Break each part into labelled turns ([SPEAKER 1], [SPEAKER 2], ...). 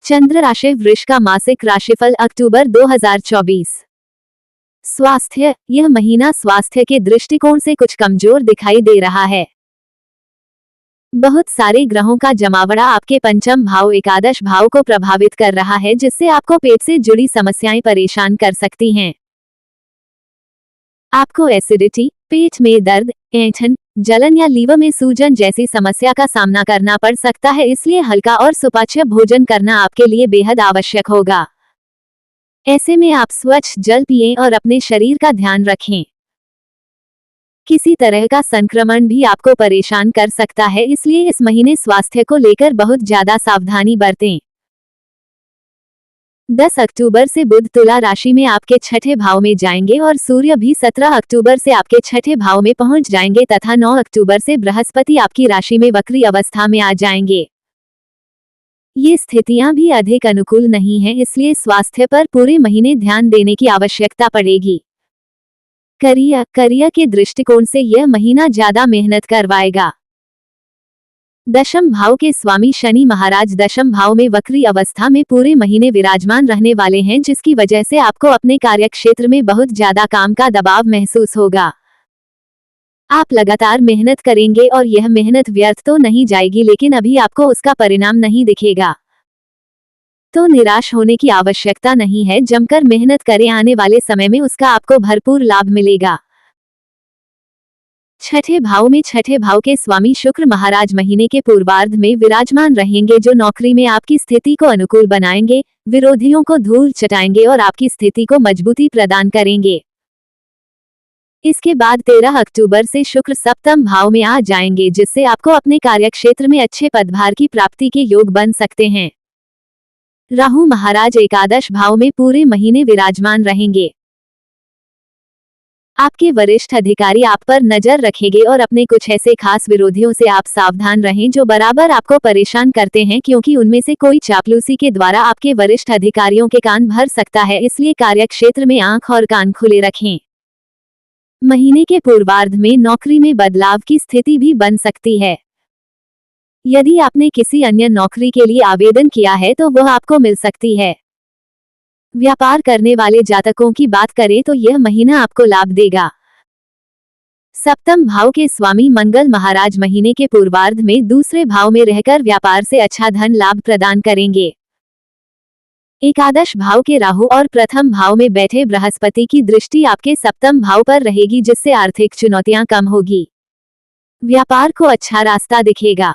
[SPEAKER 1] चंद्र राशि वृष का मासिक राशिफल अक्टूबर 2024। स्वास्थ्य। यह महीना स्वास्थ्य के दृष्टिकोण से कुछ कमजोर दिखाई दे रहा है। बहुत सारे ग्रहों का जमावड़ा आपके पंचम भाव एकादश भाव को प्रभावित कर रहा है, जिससे आपको पेट से जुड़ी समस्याएं परेशान कर सकती हैं। आपको एसिडिटी, पेट में दर्द, ऐंठन, जलन या लीवर में सूजन जैसी समस्या का सामना करना पड़ सकता है, इसलिए हल्का और सुपाच्य भोजन करना आपके लिए बेहद आवश्यक होगा। ऐसे में आप स्वच्छ जल पिएं और अपने शरीर का ध्यान रखें। किसी तरह का संक्रमण भी आपको परेशान कर सकता है, इसलिए इस महीने स्वास्थ्य को लेकर बहुत ज्यादा सावधानी बरतें। 10 अक्टूबर से बुध तुला राशि में आपके छठे भाव में जाएंगे और सूर्य भी 17 अक्टूबर से आपके छठे भाव में पहुंच जाएंगे तथा 9 अक्टूबर से बृहस्पति आपकी राशि में वक्री अवस्था में आ जाएंगे। ये स्थितियां भी अधिक अनुकूल नहीं हैं, इसलिए स्वास्थ्य पर पूरे महीने ध्यान देने की आवश्यकता पड़ेगी। करियर के दृष्टिकोण से यह महीना ज्यादा मेहनत करवाएगा। दशम भाव के स्वामी शनि महाराज दशम भाव में वक्री अवस्था में पूरे महीने विराजमान रहने वाले हैं, जिसकी वजह से आपको अपने कार्यक्षेत्र में बहुत ज्यादा काम का दबाव महसूस होगा। आप लगातार मेहनत करेंगे और यह मेहनत व्यर्थ तो नहीं जाएगी, लेकिन अभी आपको उसका परिणाम नहीं दिखेगा। तो निराश होने की आवश्यकता नहीं है, जमकर मेहनत करें, आने वाले समय में उसका आपको भरपूर लाभ मिलेगा। छठे भाव के स्वामी शुक्र महाराज महीने के पूर्वार्ध में विराजमान रहेंगे, जो नौकरी में आपकी स्थिति को अनुकूल बनाएंगे, विरोधियों को धूल चटाएंगे और आपकी स्थिति को मजबूती प्रदान करेंगे। इसके बाद 13 अक्टूबर से शुक्र सप्तम भाव में आ जाएंगे, जिससे आपको अपने कार्यक्षेत्र में अच्छे पदभार की प्राप्ति के योग बन सकते हैं। राहु महाराज एकादश भाव में पूरे महीने विराजमान रहेंगे। आपके वरिष्ठ अधिकारी आप पर नजर रखेंगे और अपने कुछ ऐसे खास विरोधियों से आप सावधान रहें जो बराबर आपको परेशान करते हैं, क्योंकि उनमें से कोई चापलूसी के द्वारा आपके वरिष्ठ अधिकारियों के कान भर सकता है, इसलिए कार्यक्षेत्र में आंख और कान खुले रखें। महीने के पूर्वार्ध में नौकरी में बदलाव की स्थिति भी बन सकती है। यदि आपने किसी अन्य नौकरी के लिए आवेदन किया है तो वह आपको मिल सकती है। व्यापार करने वाले जातकों की बात करें तो यह महीना आपको लाभ देगा। सप्तम भाव के स्वामी मंगल महाराज महीने के पूर्वार्ध में दूसरे भाव में रहकर व्यापार से अच्छा धन लाभ प्रदान करेंगे। एकादश भाव के राहु और प्रथम भाव में बैठे बृहस्पति की दृष्टि आपके सप्तम भाव पर रहेगी, जिससे आर्थिक चुनौतियां कम होगी। व्यापार को अच्छा रास्ता दिखेगा।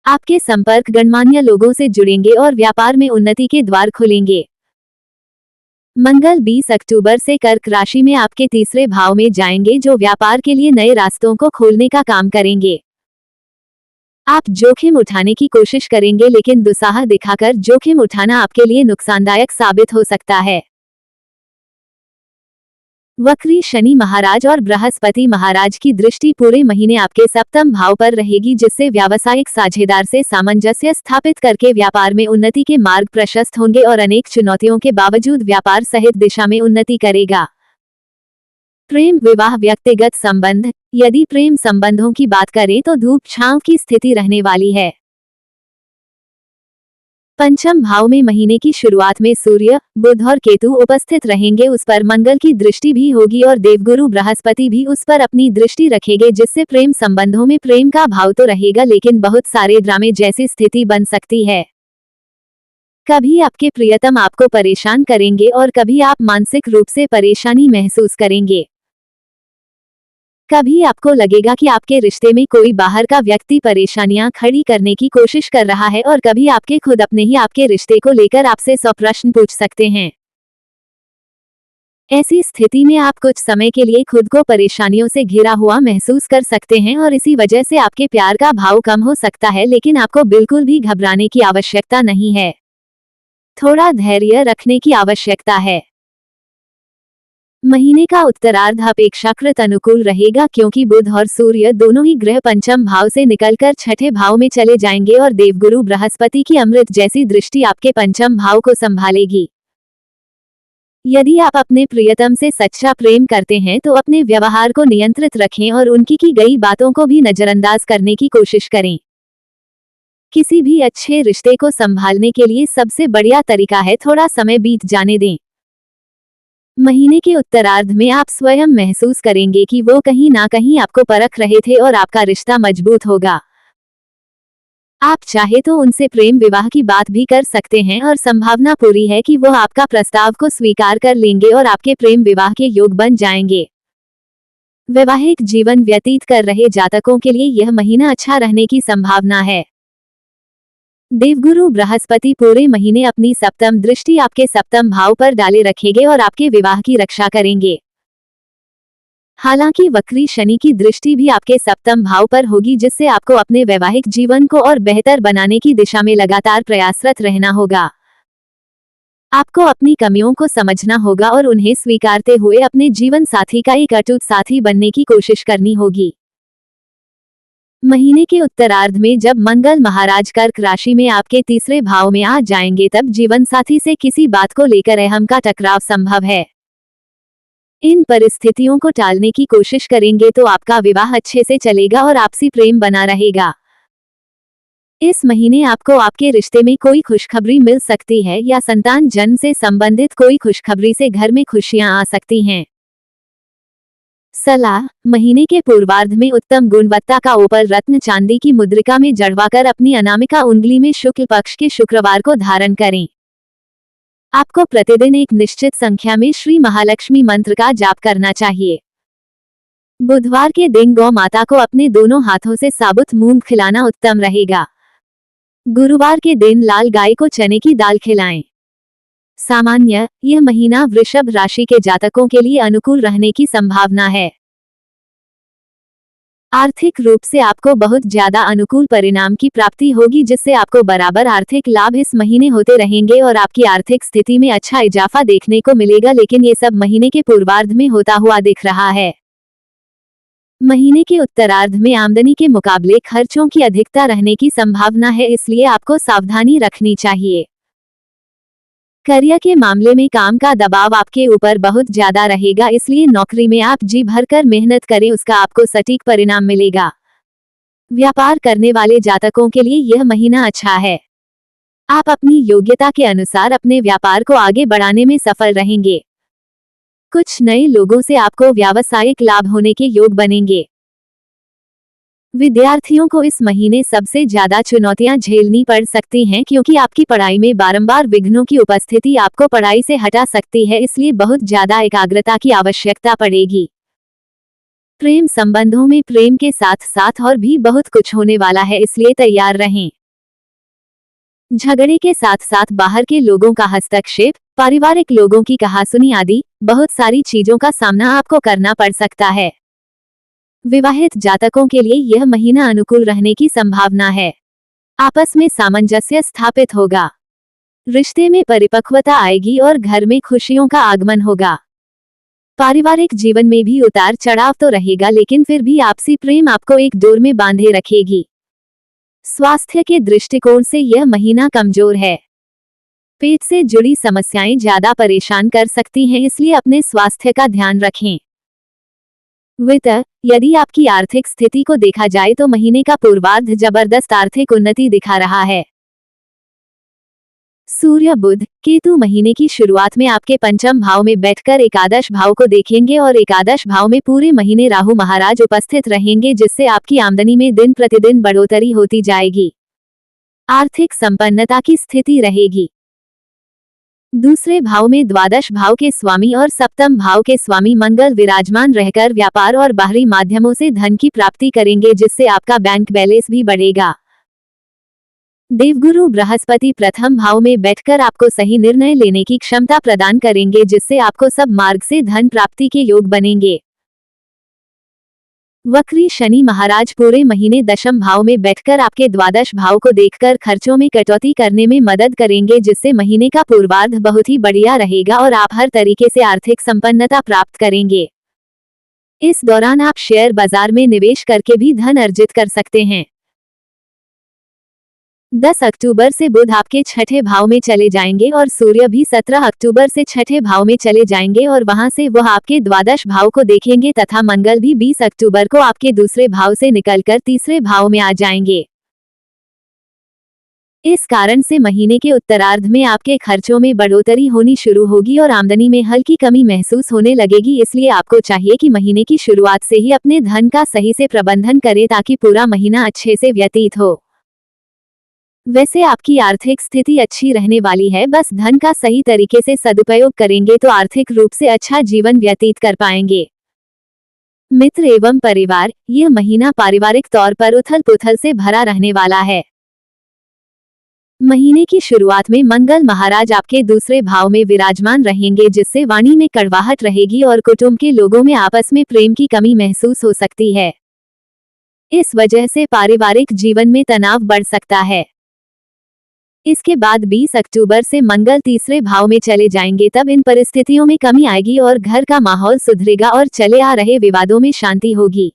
[SPEAKER 1] आपके संपर्क गणमान्य लोगों से जुड़ेंगे और व्यापार में उन्नति के द्वार खुलेंगे। मंगल 20 अक्टूबर से कर्क राशि में आपके तीसरे भाव में जाएंगे, जो व्यापार के लिए नए रास्तों को खोलने का काम करेंगे। आप जोखिम उठाने की कोशिश करेंगे, लेकिन दुस्साहस दिखाकर जोखिम उठाना आपके लिए नुकसानदायक साबित हो सकता है। वक्री शनि महाराज और बृहस्पति महाराज की दृष्टि पूरे महीने आपके सप्तम भाव पर रहेगी, जिससे व्यावसायिक साझेदार से सामंजस्य स्थापित करके व्यापार में उन्नति के मार्ग प्रशस्त होंगे और अनेक चुनौतियों के बावजूद व्यापार सहित दिशा में उन्नति करेगा। प्रेम, विवाह, व्यक्तिगत संबंध। यदि प्रेम संबंधों की बात करें तो धूप छांव की स्थिति रहने वाली है। पंचम भाव में महीने की शुरुआत में सूर्य, बुध और केतु उपस्थित रहेंगे, उस पर मंगल की दृष्टि भी होगी और देवगुरु बृहस्पति भी उस पर अपनी दृष्टि रखेंगे, जिससे प्रेम संबंधों में प्रेम का भाव तो रहेगा, लेकिन बहुत सारे ड्रामे जैसी स्थिति बन सकती है। कभी आपके प्रियतम आपको परेशान करेंगे और कभी आप मानसिक रूप से परेशानी महसूस करेंगे। कभी आपको लगेगा कि आपके रिश्ते में कोई बाहर का व्यक्ति परेशानियां खड़ी करने की कोशिश कर रहा है और कभी आपके खुद अपने ही आपके रिश्ते को लेकर आपसे 100 प्रश्न पूछ सकते हैं। ऐसी स्थिति में आप कुछ समय के लिए खुद को परेशानियों से घिरा हुआ महसूस कर सकते हैं और इसी वजह से आपके प्यार का भाव कम हो सकता है, लेकिन आपको बिल्कुल भी घबराने की आवश्यकता नहीं है। थोड़ा धैर्य रखने की आवश्यकता है। महीने का उत्तरार्ध अपेक्षाकृत अनुकूल रहेगा, क्योंकि बुध और सूर्य दोनों ही ग्रह पंचम भाव से निकलकर छठे भाव में चले जाएंगे और देवगुरु बृहस्पति की अमृत जैसी दृष्टि आपके पंचम भाव को संभालेगी। यदि आप अपने प्रियतम से सच्चा प्रेम करते हैं तो अपने व्यवहार को नियंत्रित रखें और उनकी की गई बातों को भी नजरअंदाज करने की कोशिश करें। किसी भी अच्छे रिश्ते को संभालने के लिए सबसे बढ़िया तरीका है थोड़ा समय बीत जाने दें। महीने के उत्तरार्ध में आप स्वयं महसूस करेंगे कि वो कहीं ना कहीं आपको परख रहे थे और आपका रिश्ता मजबूत होगा। आप चाहे तो उनसे प्रेम विवाह की बात भी कर सकते हैं और संभावना पूरी है कि वो आपका प्रस्ताव को स्वीकार कर लेंगे और आपके प्रेम विवाह के योग बन जाएंगे। वैवाहिक जीवन व्यतीत कर रहे जातकों के लिए यह महीना अच्छा रहने की संभावना है। देवगुरु बृहस्पति पूरे महीने अपनी सप्तम दृष्टि आपके सप्तम भाव पर डाले रखेंगे और आपके विवाह की रक्षा करेंगे। हालांकि वक्री शनि की दृष्टि भी आपके सप्तम भाव पर होगी, जिससे आपको अपने वैवाहिक जीवन को और बेहतर बनाने की दिशा में लगातार प्रयासरत रहना होगा। आपको अपनी कमियों को समझना होगा और उन्हें स्वीकारते हुए अपने जीवन साथी का एक अटूट साथी बनने की कोशिश करनी होगी। महीने के उत्तरार्ध में जब मंगल महाराज कर्क राशि में आपके तीसरे भाव में आ जाएंगे, तब जीवन साथी से किसी बात को लेकर अहम का टकराव संभव है। इन परिस्थितियों को टालने की कोशिश करेंगे तो आपका विवाह अच्छे से चलेगा और आपसी प्रेम बना रहेगा। इस महीने आपको आपके रिश्ते में कोई खुशखबरी मिल सकती है या संतान जन्म से संबंधित कोई खुशखबरी से घर में खुशियां आ सकती हैं। सलाह: महीने के पूर्वार्ध में उत्तम गुणवत्ता का ओपल रत्न चांदी की मुद्रिका में जड़वाकर अपनी अनामिका उंगली में शुक्ल पक्ष के शुक्रवार को धारण करें। आपको प्रतिदिन एक निश्चित संख्या में श्री महालक्ष्मी मंत्र का जाप करना चाहिए। बुधवार के दिन गौ माता को अपने दोनों हाथों से साबुत मूंग खिलाना उत्तम रहेगा। गुरुवार के दिन लाल गाय को चने की दाल खिलाएं। सामान्य, यह महीना वृषभ राशि के जातकों के लिए अनुकूल रहने की संभावना है। आर्थिक रूप से आपको बहुत ज्यादा अनुकूल परिणाम की प्राप्ति होगी, जिससे आपको बराबर आर्थिक लाभ इस महीने होते रहेंगे और आपकी आर्थिक स्थिति में अच्छा इजाफा देखने को मिलेगा, लेकिन ये सब महीने के पूर्वार्ध में होता हुआ दिख रहा है। महीने के उत्तरार्ध में आमदनी के मुकाबले खर्चों की अधिकता रहने की संभावना है, इसलिए आपको सावधानी रखनी चाहिए। करियर के मामले में काम का दबाव आपके ऊपर बहुत ज्यादा रहेगा, इसलिए नौकरी में आप जी भरकर मेहनत करें, उसका आपको सटीक परिणाम मिलेगा। व्यापार करने वाले जातकों के लिए यह महीना अच्छा है। आप अपनी योग्यता के अनुसार अपने व्यापार को आगे बढ़ाने में सफल रहेंगे। कुछ नए लोगों से आपको व्यावसायिक लाभ होने के योग बनेंगे। विद्यार्थियों को इस महीने सबसे ज्यादा चुनौतियां झेलनी पड़ सकती हैं, क्योंकि आपकी पढ़ाई में बारंबार विघ्नों की उपस्थिति आपको पढ़ाई से हटा सकती है, इसलिए बहुत ज्यादा एकाग्रता की आवश्यकता पड़ेगी। प्रेम संबंधों में प्रेम के साथ साथ और भी बहुत कुछ होने वाला है, इसलिए तैयार रहें। झगड़े के साथ साथ बाहर के लोगों का हस्तक्षेप, पारिवारिक लोगों की कहासुनी आदि बहुत सारी चीजों का सामना आपको करना पड़ सकता है। विवाहित जातकों के लिए यह महीना अनुकूल रहने की संभावना है। आपस में सामंजस्य स्थापित होगा। रिश्ते में परिपक्वता आएगी और घर में खुशियों का आगमन होगा। पारिवारिक जीवन में भी उतार चढ़ाव तो रहेगा, लेकिन फिर भी आपसी प्रेम आपको एक डोर में बांधे रखेगी। स्वास्थ्य के दृष्टिकोण से यह महीना कमजोर है। पेट से जुड़ी समस्याएं ज्यादा परेशान कर सकती हैं, इसलिए अपने स्वास्थ्य का ध्यान रखें। वित्त: यदि आपकी आर्थिक स्थिति को देखा जाए तो महीने का पूर्वार्ध जबरदस्त आर्थिक उन्नति दिखा रहा है। सूर्य बुध केतु महीने की शुरुआत में आपके पंचम भाव में बैठकर एकादश भाव को देखेंगे और एकादश भाव में पूरे महीने राहु महाराज उपस्थित रहेंगे, जिससे आपकी आमदनी में दिन प्रतिदिन बढ़ोतरी होती जाएगी। आर्थिक संपन्नता की स्थिति रहेगी। दूसरे भाव में द्वादश भाव के स्वामी और सप्तम भाव के स्वामी मंगल विराजमान रहकर व्यापार और बाहरी माध्यमों से धन की प्राप्ति करेंगे, जिससे आपका बैंक बैलेंस भी बढ़ेगा। देवगुरु बृहस्पति प्रथम भाव में बैठकर आपको सही निर्णय लेने की क्षमता प्रदान करेंगे, जिससे आपको सब मार्ग से धन प्राप्ति के योग बनेंगे। वक्री शनि महाराज पूरे महीने दशम भाव में बैठकर आपके द्वादश भाव को देखकर खर्चों में कटौती करने में मदद करेंगे, जिससे महीने का पूर्वार्ध बहुत ही बढ़िया रहेगा और आप हर तरीके से आर्थिक संपन्नता प्राप्त करेंगे। इस दौरान आप शेयर बाजार में निवेश करके भी धन अर्जित कर सकते हैं। 10 अक्टूबर से बुध आपके छठे भाव में चले जाएंगे और सूर्य भी 17 अक्टूबर से छठे भाव में चले जाएंगे और वहां से वह आपके द्वादश भाव को देखेंगे तथा मंगल भी 20 अक्टूबर को आपके दूसरे भाव से निकलकर तीसरे भाव में आ जाएंगे। इस कारण से महीने के उत्तरार्ध में आपके खर्चों में बढ़ोतरी होनी शुरू होगी और आमदनी में हल्की कमी महसूस होने लगेगी। इसलिए आपको चाहिए कि महीने की शुरुआत से ही अपने धन का सही से प्रबंधन करें ताकि पूरा महीना अच्छे से व्यतीत हो। वैसे आपकी आर्थिक स्थिति अच्छी रहने वाली है, बस धन का सही तरीके से सदुपयोग करेंगे तो आर्थिक रूप से अच्छा जीवन व्यतीत कर पाएंगे। मित्र एवं परिवार, यह महीना पारिवारिक तौर पर उथल पुथल से भरा रहने वाला है। महीने की शुरुआत में मंगल महाराज आपके दूसरे भाव में विराजमान रहेंगे, जिससे वाणी में कड़वाहट रहेगी और कुटुंब के लोगों में आपस में प्रेम की कमी महसूस हो सकती है। इस वजह से पारिवारिक जीवन में तनाव बढ़ सकता है। इसके बाद 20 अक्टूबर से मंगल तीसरे भाव में चले जाएंगे, तब इन परिस्थितियों में कमी आएगी और घर का माहौल सुधरेगा और चले आ रहे विवादों में शांति होगी।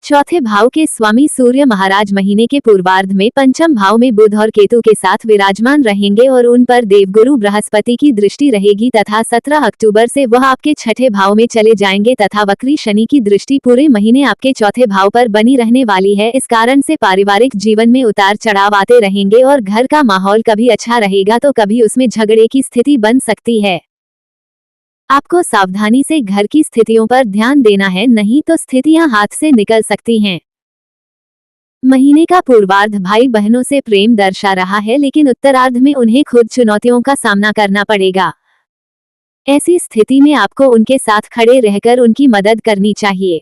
[SPEAKER 1] चौथे भाव के स्वामी सूर्य महाराज महीने के पूर्वार्ध में पंचम भाव में बुध और केतु के साथ विराजमान रहेंगे और उन पर देवगुरु बृहस्पति की दृष्टि रहेगी तथा 17 अक्टूबर से वह आपके छठे भाव में चले जाएंगे तथा वक्री शनि की दृष्टि पूरे महीने आपके चौथे भाव पर बनी रहने वाली है। इस कारण से पारिवारिक जीवन में उतार चढ़ाव आते रहेंगे और घर का माहौल कभी अच्छा रहेगा तो कभी उसमें झगड़े की स्थिति बन सकती है। आपको सावधानी से घर की स्थितियों पर ध्यान देना है, नहीं तो स्थितियां हाथ से निकल सकती हैं। महीने का पूर्वार्ध भाई बहनों से प्रेम दर्शा रहा है, लेकिन उत्तरार्ध में उन्हें खुद चुनौतियों का सामना करना पड़ेगा। ऐसी स्थिति में आपको उनके साथ खड़े रहकर उनकी मदद करनी चाहिए।